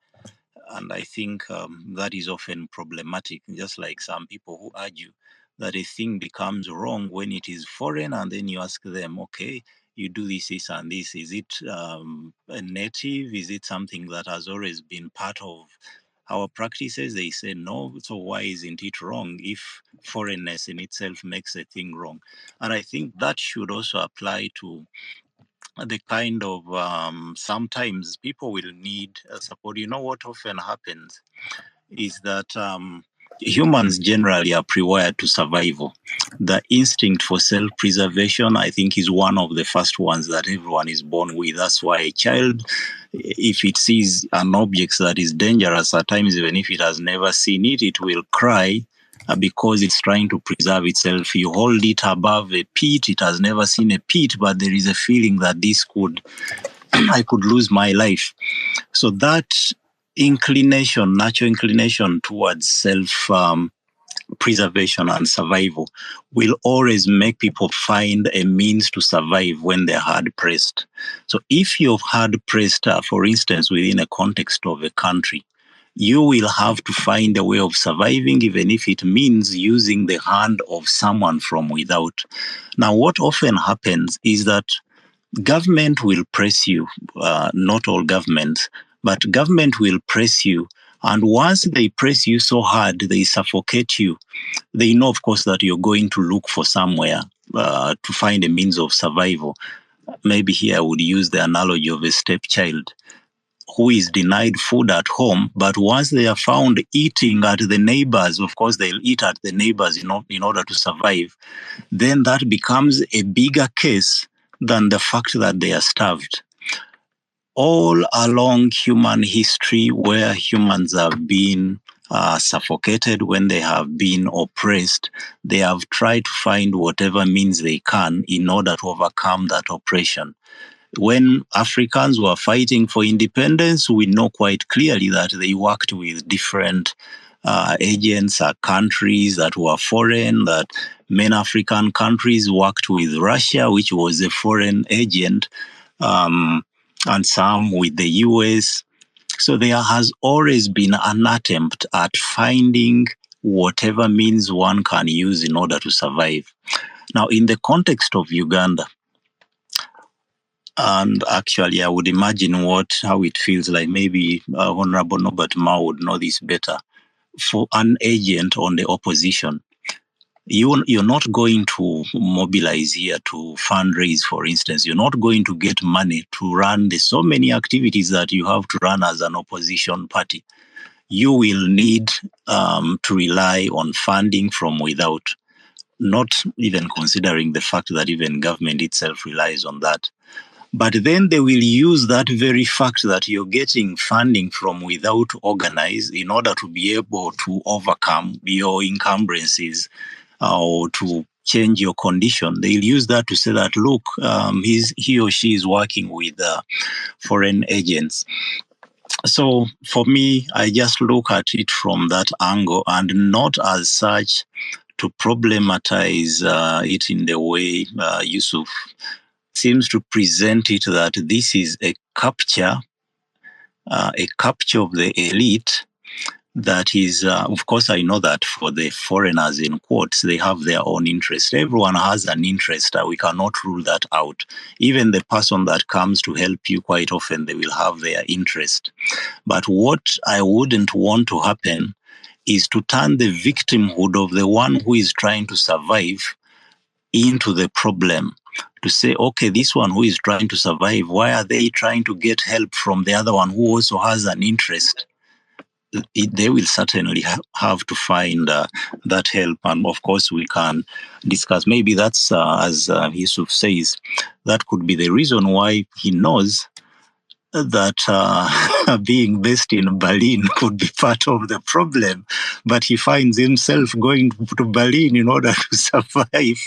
And I think that is often problematic, just like some people who argue that a thing becomes wrong when it is foreign, and then you ask them, okay, you do this, and this. Is it a native? Is it something that has always been part of our practices? They say no. So why isn't it wrong if foreignness in itself makes a thing wrong? And I think that should also apply to the kind of sometimes people will need support. You know what often happens is that humans generally are pre-wired to survival. The instinct for self-preservation, I think, is one of the first ones that everyone is born with. That's why a child, if it sees an object that is dangerous, at times even if it has never seen it, it will cry because it's trying to preserve itself. You hold it above a pit. It has never seen a pit, but there is a feeling that this could, I could lose my life. So that inclination, natural inclination towards self preservation and survival will always make people find a means to survive when they're hard pressed. So if you're hard pressed, for instance, within a context of a country, you will have to find a way of surviving, even if it means using the hand of someone from without. Now, what often happens is that government will press you, not all governments, but government will press you. And once they press you so hard, they suffocate you. They know, of course, that you're going to look for somewhere to find a means of survival. Maybe here I would use the analogy of a stepchild who is denied food at home, but once they are found eating at the neighbors, of course, they'll eat at the neighbors in order to survive. Then that becomes a bigger case than the fact that they are starved. All along human history, where humans have been suffocated, when they have been oppressed, they have tried to find whatever means they can in order to overcome that oppression. When Africans were fighting for independence, we know quite clearly that they worked with different agents, countries that were foreign, that many African countries worked with Russia, which was a foreign agent, and some with the US. So there has always been an attempt at finding whatever means one can use in order to survive. Now, in the context of Uganda, and actually, I would imagine how it feels like. Maybe Honorable Norbert would know this better. For an agent on the opposition, you're not going to mobilize here to fundraise, for instance. You're not going to get money to run the so many activities that you have to run as an opposition party. You will need to rely on funding from without, not even considering the fact that even government itself relies on that. But then they will use that very fact that you're getting funding from without to organize in order to be able to overcome your encumbrances or to change your condition. They'll use that to say that, look, he or she is working with foreign agents. So for me, I just look at it from that angle and not as such to problematize it in the way Yusuf seems to present it, that this is a capture of the elite. That is, of course, I know that for the foreigners, in quotes, they have their own interest. Everyone has an interest. We cannot rule that out. Even the person that comes to help you, quite often, they will have their interest. But what I wouldn't want to happen is to turn the victimhood of the one who is trying to survive into the problem. To say, okay, this one who is trying to survive, why are they trying to get help from the other one who also has an interest? They will certainly have to find that help. And of course, we can discuss. Maybe that's, as Yusuf says, that could be the reason why he knows that being based in Berlin could be part of the problem, but he finds himself going to Berlin in order to survive.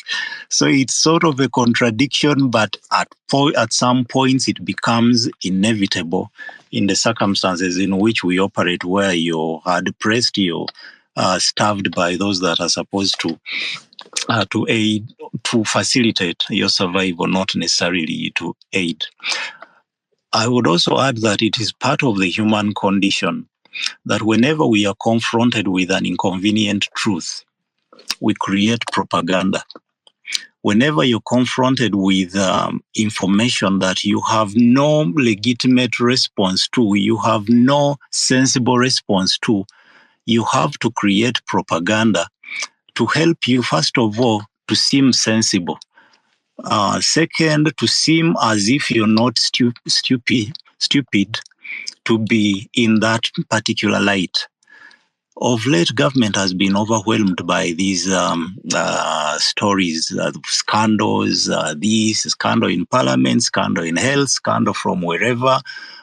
So it's sort of a contradiction, but at some points it becomes inevitable in the circumstances in which we operate, where you're hard pressed, you're starved by those that are supposed to aid, to facilitate your survival, not necessarily to aid. I would also add that it is part of the human condition that whenever we are confronted with an inconvenient truth, we create propaganda. Whenever you're confronted with information that you have no legitimate response to, you have no sensible response to, you have to create propaganda to help you, first of all, to seem sensible. Second, to seem as if you're not stupid to be in that particular light. Of late, government has been overwhelmed by these stories, scandals, this scandal in parliament, scandal in health, scandal from wherever,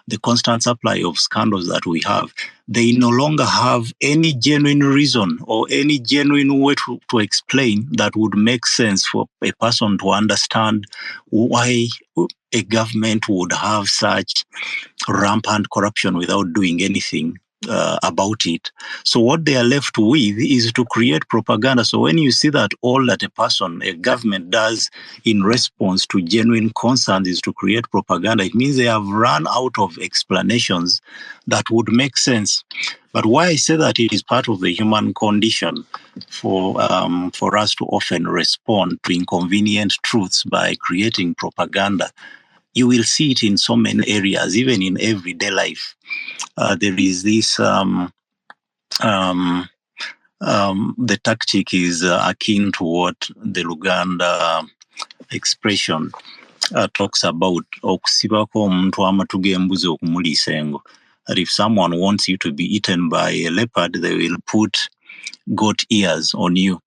the constant supply of scandals that we have, they no longer have any genuine reason or any genuine way to explain that would make sense for a person to understand why a government would have such rampant corruption without doing anything about it. So what they are left with is to create propaganda. So when you see that all that a government does in response to genuine concerns is to create propaganda, it means they have run out of explanations that would make sense. But why I say that it is part of the human condition for us to often respond to inconvenient truths by creating propaganda. You will see it in so many areas, even in everyday life. There is this, the tactic is akin to what the Uganda expression talks about. That if someone wants you to be eaten by a leopard, they will put goat ears on you.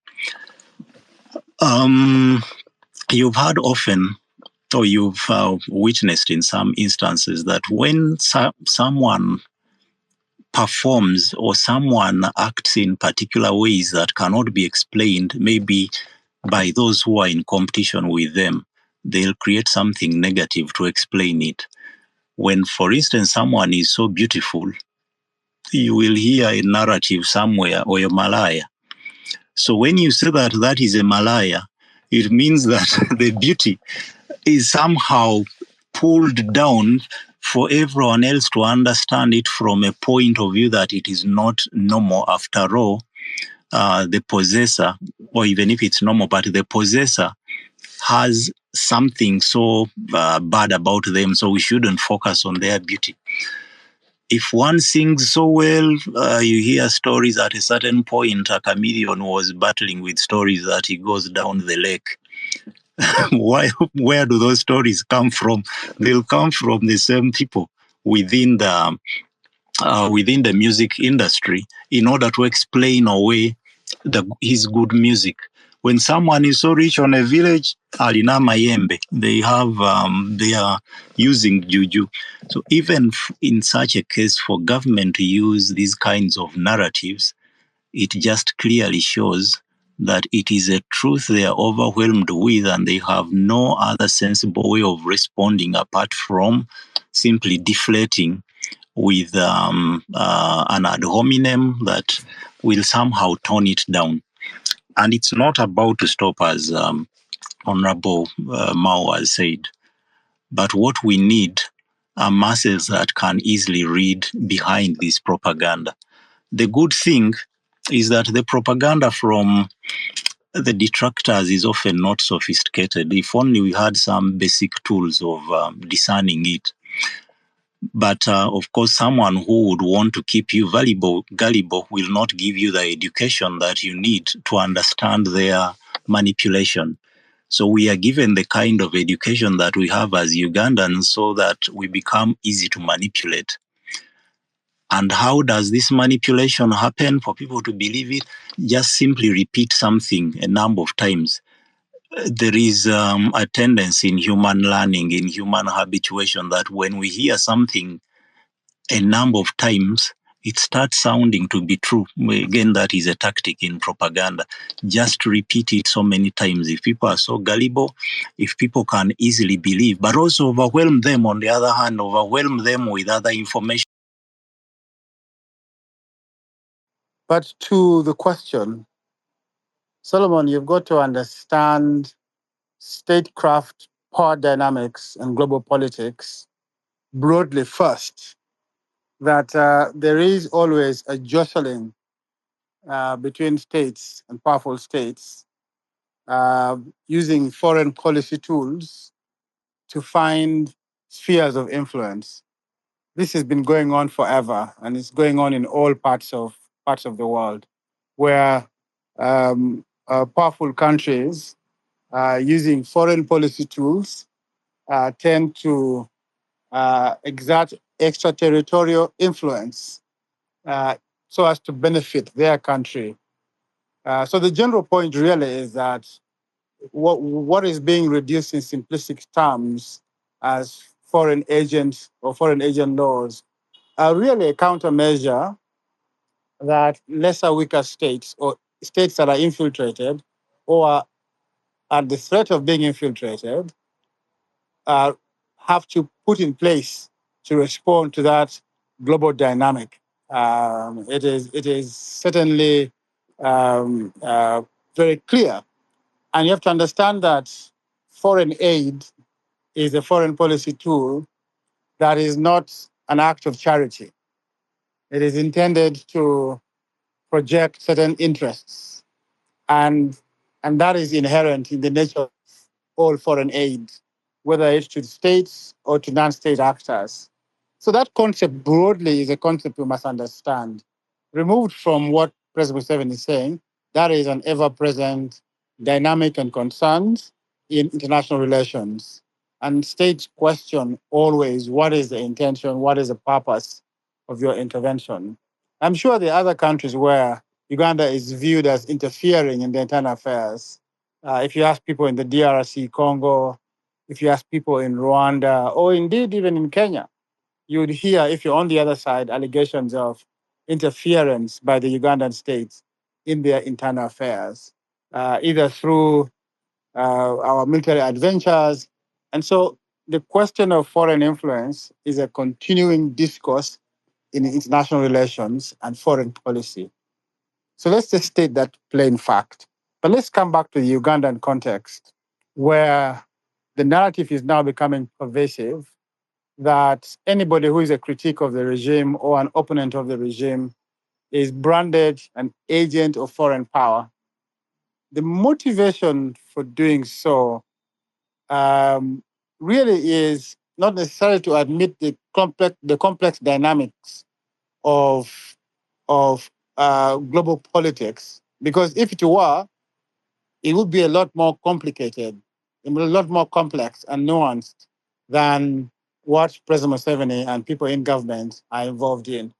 You've heard often, or you've witnessed in some instances, that when someone performs or someone acts in particular ways that cannot be explained, maybe by those who are in competition with them, they'll create something negative to explain it. When, for instance, someone is so beautiful, you will hear a narrative somewhere, or a Malaya. So when you say that that is a Malaya, it means that the beauty is somehow pulled down for everyone else to understand it from a point of view that it is not normal. After all, the possessor, or even if it's normal, but the possessor has something so bad about them, so we shouldn't focus on their beauty. If one sings so well, you hear stories at a certain point, a chameleon was battling with stories that he goes down the lake. Where do those stories come from? They'll come from the same people within the music industry in order to explain away his good music. When someone is so rich on a village, alina mayembe, they are using juju. So even in such a case, for government to use these kinds of narratives, it just clearly shows that it is a truth they are overwhelmed with, and they have no other sensible way of responding apart from simply deflating with an ad hominem that will somehow tone it down. And it's not about to stop, as Honorable Mao has said, but what we need are masses that can easily read behind this propaganda. The good thing is that the propaganda from the detractors is often not sophisticated. If only we had some basic tools of discerning it. But of course, someone who would want to keep you gullible will not give you the education that you need to understand their manipulation. So we are given the kind of education that we have as Ugandans so that we become easy to manipulate. And how does this manipulation happen for people to believe it? Just simply repeat something a number of times. There is a tendency in human learning, in human habituation, that when we hear something a number of times, it starts sounding to be true. Again, that is a tactic in propaganda. Just repeat it so many times. If people are so gullible, if people can easily believe, but also overwhelm them, on the other hand, overwhelm them with other information. But to the question, Solomon, you've got to understand statecraft, power dynamics, and global politics broadly first. That there is always a jostling between states and powerful states using foreign policy tools to find spheres of influence. This has been going on forever, and it's going on in all parts of the world, where powerful countries using foreign policy tools tend to exert extraterritorial influence so as to benefit their country. So the general point really is that what is being reduced in simplistic terms as foreign agents or foreign agent laws are really a countermeasure that lesser weaker states or states that are infiltrated or are at the threat of being infiltrated have to put in place to respond to that global dynamic. It is certainly very clear. And you have to understand that foreign aid is a foreign policy tool that is not an act of charity. It is intended to project certain interests. And, and that is inherent in the nature of all foreign aid, whether it's to states or to non-state actors. So that concept broadly is a concept we must understand. Removed from what President Museveni is saying, that is an ever-present dynamic and concerned in international relations. And states question always what is the intention, what is the purpose of your intervention. I'm sure there are other countries where Uganda is viewed as interfering in the internal affairs. If you ask people in the DRC, Congo, if you ask people in Rwanda, or indeed even in Kenya, you would hear, if you're on the other side, allegations of interference by the Ugandan states in their internal affairs, either through our military adventures. And so the question of foreign influence is a continuing discourse in international relations and foreign policy. So let's just state that plain fact. But let's come back to the Ugandan context, where the narrative is now becoming pervasive that anybody who is a critique of the regime or an opponent of the regime is branded an agent of foreign power. The motivation for doing so really is not necessarily to admit the complex dynamics of global politics, because if it were, it would be a lot more complicated, a lot more complex and nuanced than what President Museveni and people in government are involved in.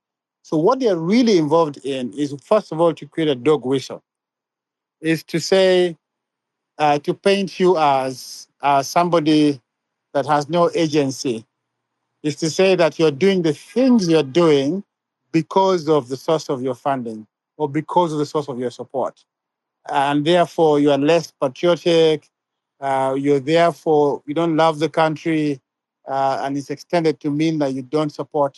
So what they're really involved in is, first of all, to create a dog whistle, is to say, to paint you as somebody that has no agency, is to say that you're doing the things you're doing because of the source of your funding or because of the source of your support. And therefore, you are less patriotic. You're therefore, you don't love the country. And it's extended to mean that you don't support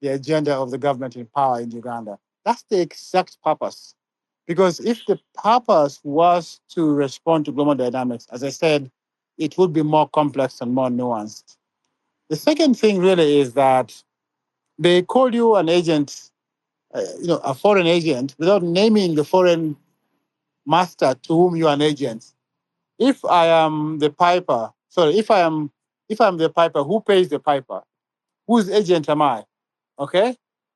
the agenda of the government in power in Uganda. That's the exact purpose. Because if the purpose was to respond to global dynamics, as I said, it would be more complex and more nuanced. The second thing really is that they call you an agent, a foreign agent, without naming the foreign master to whom you are an agent. If I am the piper, if I'm the piper, who pays the piper? Whose agent am I? Okay?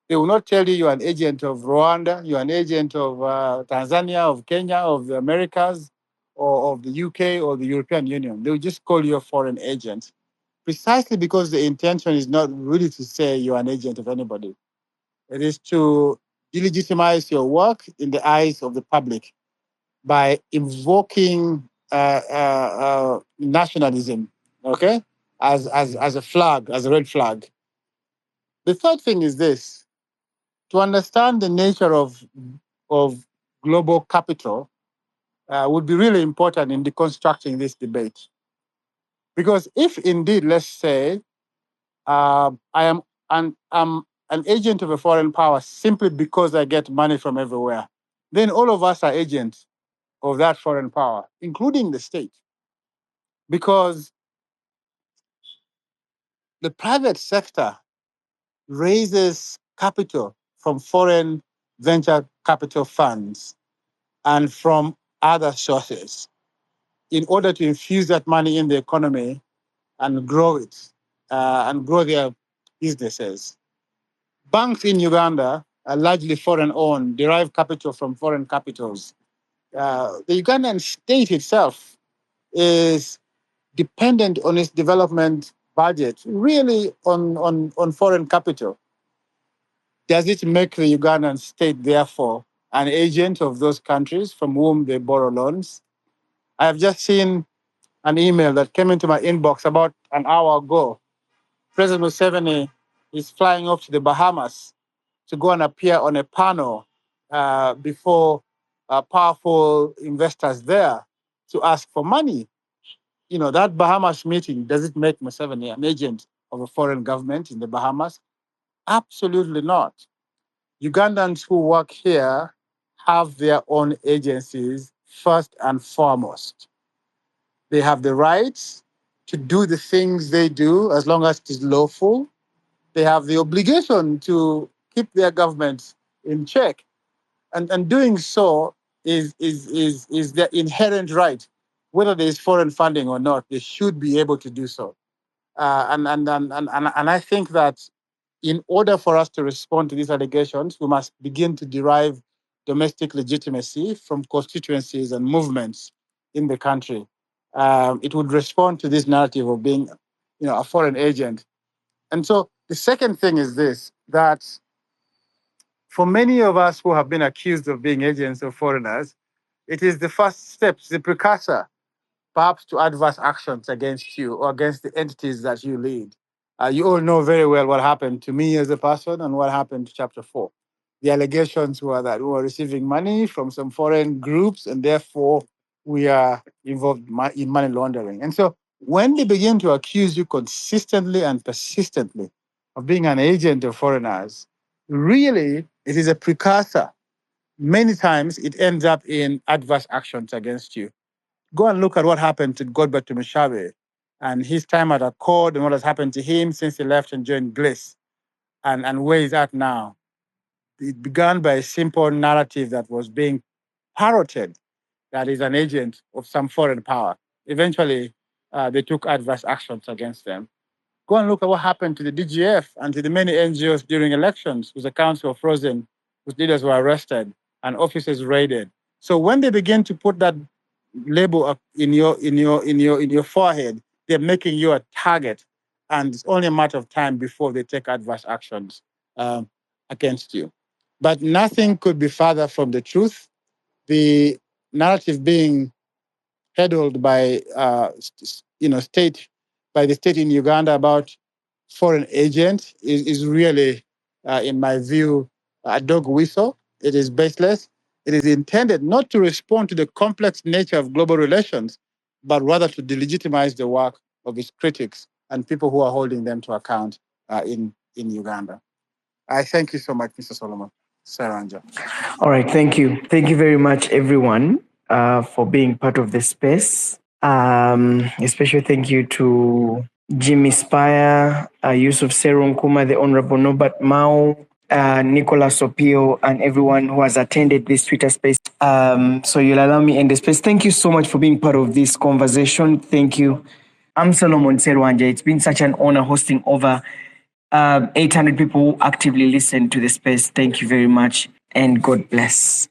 They will not tell you you're an agent of Rwanda, you're an agent of Tanzania, of Kenya, of the Americas, or of the UK or the European Union. They will just call you a foreign agent, precisely because the intention is not really to say you're an agent of anybody. It is to delegitimize your work in the eyes of the public by invoking nationalism, okay, as a flag, as a red flag. The third thing is this: to understand the nature of global capital would be really important in deconstructing this debate. Because if indeed, let's say, I'm an agent of a foreign power simply because I get money from everywhere, then all of us are agents of that foreign power, including the state. Because the private sector raises capital from foreign venture capital funds and from other sources in order to infuse that money in the economy and grow it and grow their businesses. Banks in Uganda are largely foreign owned, derive capital from foreign capitals. The Ugandan state itself is dependent on its development budget really on foreign capital. Does it make the Ugandan state, therefore, an agent of those countries from whom they borrow loans? I have just seen an email that came into my inbox about an hour ago President Museveni is flying off to the Bahamas to go and appear on a panel before powerful investors there to ask for money. You know, that Bahamas meeting, does it make Museveni an agent of a foreign government in the Bahamas? Absolutely not. Ugandans who work here have their own agencies first and foremost. They have the rights to do the things they do as long as it is lawful. They have the obligation to keep their governments in check. And doing so is their inherent right. Whether there is foreign funding or not, they should be able to do so. And I think that in order for us to respond to these allegations, we must begin to derive domestic legitimacy from constituencies and movements in the country. It would respond to this narrative of being, a foreign agent. And so the second thing is this, that for many of us who have been accused of being agents of foreigners, it is the first step, the precursor, perhaps to adverse actions against you or against the entities that you lead. You all know very well what happened to me as a person and what happened to Chapter 4. The allegations were that we were receiving money from some foreign groups and therefore we are involved in money laundering. And so when they begin to accuse you consistently and persistently of being an agent of foreigners, really it is a precursor. Many times it ends up in adverse actions against you. Go and look at what happened to Godbert Tumushabe and his time at Accord and what has happened to him since he left and joined Bliss and where he's at now. It began by a simple narrative that was being parroted, that is an agent of some foreign power. Eventually, they took adverse actions against them. Go and look at what happened to the DGF and to the many NGOs during elections whose accounts were frozen, whose leaders were arrested and offices raided. So when they begin to put that label up in your forehead, they're making you a target, and it's only a matter of time before they take adverse actions against you. But nothing could be further from the truth. The narrative being peddled by the state in Uganda about foreign agent is really, in my view, a dog whistle. It is baseless. It is intended not to respond to the complex nature of global relations, but rather to delegitimize the work of its critics and people who are holding them to account in Uganda. I thank you so much, Mr. Solomon. Saranja. All right, thank you. Thank you very much, everyone, for being part of the space. Especially thank you to Jimmy Spire, Yusuf Serunkuma, the Honorable Norbert Mao, Nicholas Opiyo, and everyone who has attended this Twitter space. So you'll allow me in the space. Thank you so much for being part of this conversation. Thank you. I'm Solomon Serwanja. It's been such an honor hosting over 800 people who actively listen to the space. Thank you very much, and God bless.